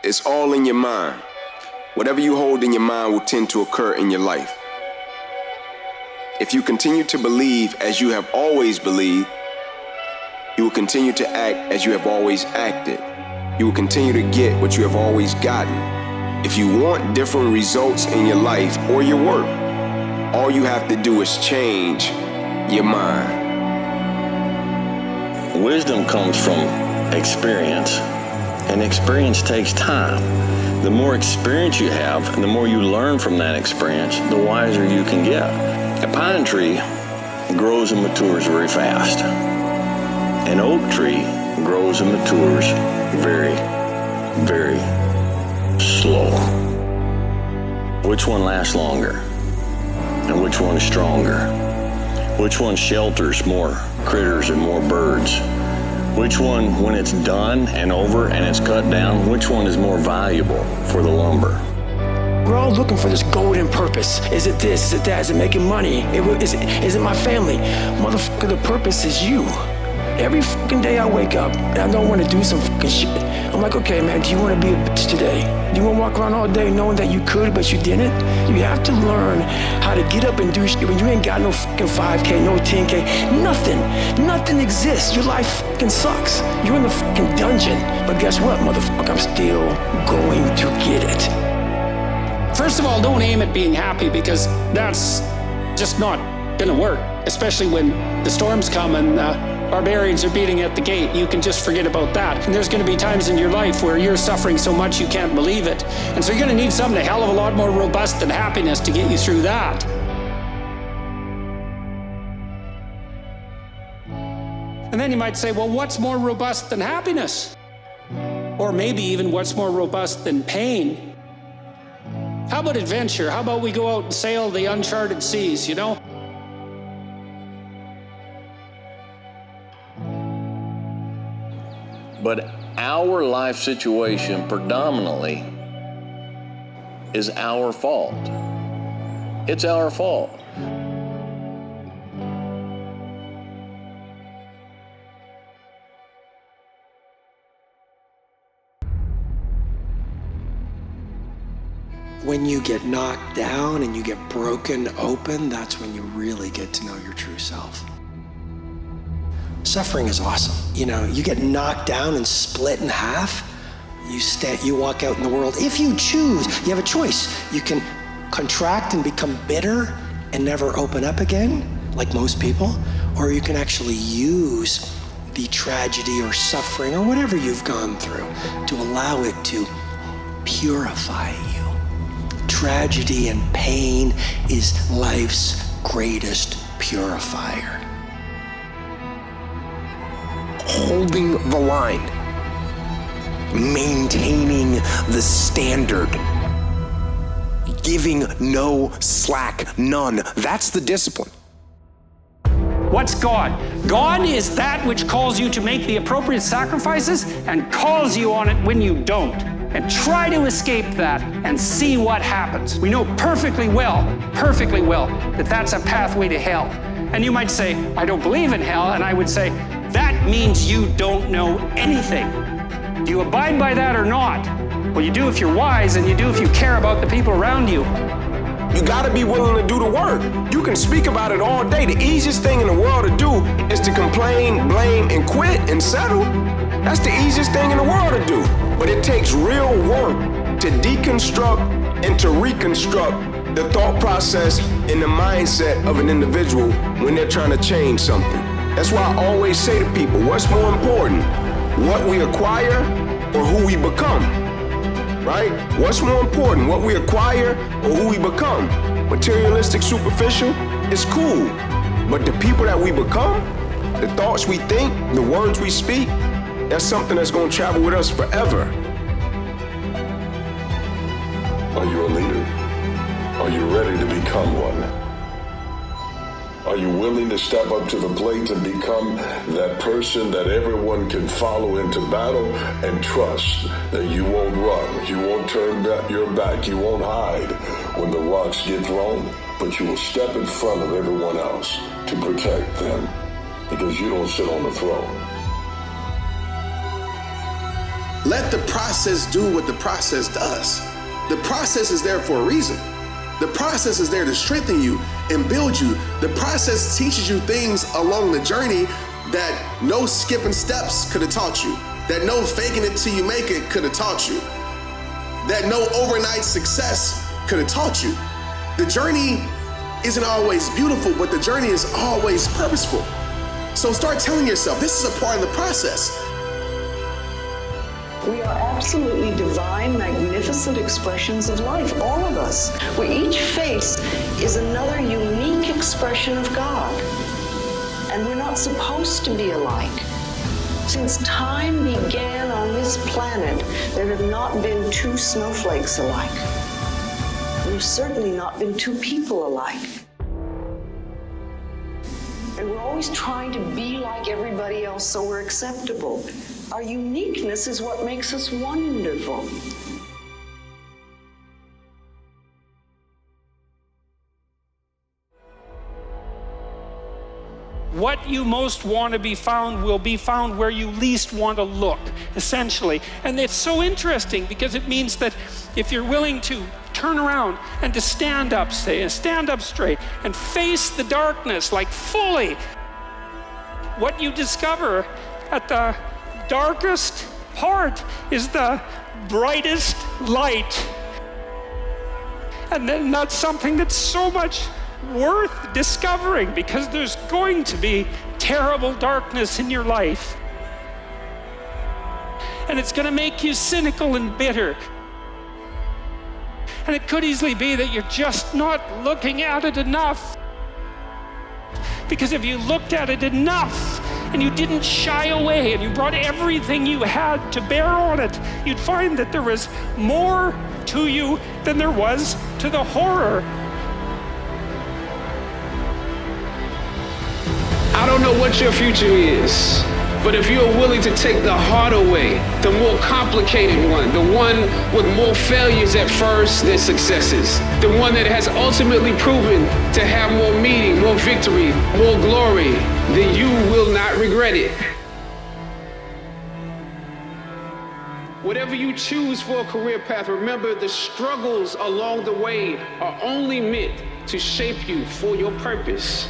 It's all in your mind. Whatever you hold in your mind will tend to occur in your life. If you continue to believe as you have always believed, you will continue to act as you have always acted. You will continue to get what you have always gotten. If you want different results in your life or your work, all you have to do is change your mind. Wisdom comes from experience, and experience takes time. The more experience you have, and the more you learn from that experience, the wiser you can get. A pine tree grows and matures very fast. An oak tree grows and matures very, very slow. Which one lasts longer? And which one is stronger? Which one shelters more critters and more birds? Which one, when it's done and over and it's cut down, which one is more valuable for the lumber? We're all looking for this golden purpose. Is it this? Is it that? Is it making money? Is it my family? Motherfucker, the purpose is you. Every fucking day I wake up and I don't want to do some fucking shit. I'm like, okay, man, do you want to be a bitch today? Do you want to walk around all day knowing that you could, but you didn't? You have to learn how to get up and do shit when you ain't got no fucking 5K, no 10K, nothing. Nothing exists. Your life fucking sucks. You're in the fucking dungeon. But guess what, motherfucker? I'm still going to get it. First of all, don't aim at being happy, because that's just not gonna work, especially when the storms come and barbarians are beating at the gate. You can just forget about that. And there's gonna be times in your life where you're suffering so much you can't believe it. And so you're gonna need something a hell of a lot more robust than happiness to get you through that. And then you might say, well, what's more robust than happiness? Or maybe even what's more robust than pain? How about adventure? How about we go out and sail the uncharted seas, you know? But our life situation predominantly is our fault. It's our fault. When you get knocked down and you get broken open, that's when you really get to know your true self. Suffering is awesome. You know, you get knocked down and split in half. You walk out in the world. If you choose, you have a choice. You can contract and become bitter and never open up again, like most people, or you can actually use the tragedy or suffering or whatever you've gone through to allow it to purify you. Tragedy and pain is life's greatest purifier. Holding the line, maintaining the standard, giving no slack, none. That's the discipline. What's God? God is that which calls you to make the appropriate sacrifices and calls you on it when you don't. And try to escape that and see what happens. We know perfectly well, that that's a pathway to hell. And you might say, I don't believe in hell. And I would say, that means you don't know anything. Do you abide by that or not? Well, you do if you're wise, and you do if you care about the people around you. You gotta be willing to do the work. You can speak about it all day. The easiest thing in the world to do is to complain, blame, and quit and settle. That's the easiest thing in the world to do. But it takes real work to deconstruct and to reconstruct the thought process and the mindset of an individual when they're trying to change something. That's why I always say to people, what's more important? What we acquire or who we become? Right? What's more important? What we acquire or who we become? Materialistic, superficial, it's cool. But the people that we become, the thoughts we think, the words we speak, that's something that's going to travel with us forever. Are you a leader? Are you ready to become one? Are you willing to step up to the plate and become that person that everyone can follow into battle and trust that you won't run, you won't turn your back, you won't hide when the rocks get thrown, but you will step in front of everyone else to protect them because you don't sit on the throne. Let the process do what the process does. The process is there for a reason. The process is there to strengthen you and build you. The process teaches you things along the journey that no skipping steps could have taught you, that no faking it till you make it could have taught you, that no overnight success could have taught you. The journey isn't always beautiful, but the journey is always purposeful. So start telling yourself, this is a part of the process. We are absolutely divine, magnificent expressions of life, all of us. Where each face is another unique expression of God. And we're not supposed to be alike. Since time began on this planet, there have not been two snowflakes alike. There's certainly not been two people alike. And we're always trying to be like everybody else so we're acceptable. Our uniqueness is what makes us wonderful. What you most want to be found will be found where you least want to look, essentially. And it's so interesting because it means that if you're willing to turn around and to stand up, and stand up straight and face the darkness like fully, what you discover at the darkest part is the brightest light. And then that's something that's so much worth discovering, because there's going to be terrible darkness in your life. And it's going to make you cynical and bitter. And it could easily be that you're just not looking at it enough. Because if you looked at it enough and you didn't shy away and you brought everything you had to bear on it, you'd find that there was more to you than there was to the horror. I don't know what your future is, but if you're willing to take the harder way, the more complicated one, the one with more failures at first than successes, the one that has ultimately proven to have more meaning, more victory, more glory, then you will not regret it. Whatever you choose for a career path, remember the struggles along the way are only meant to shape you for your purpose.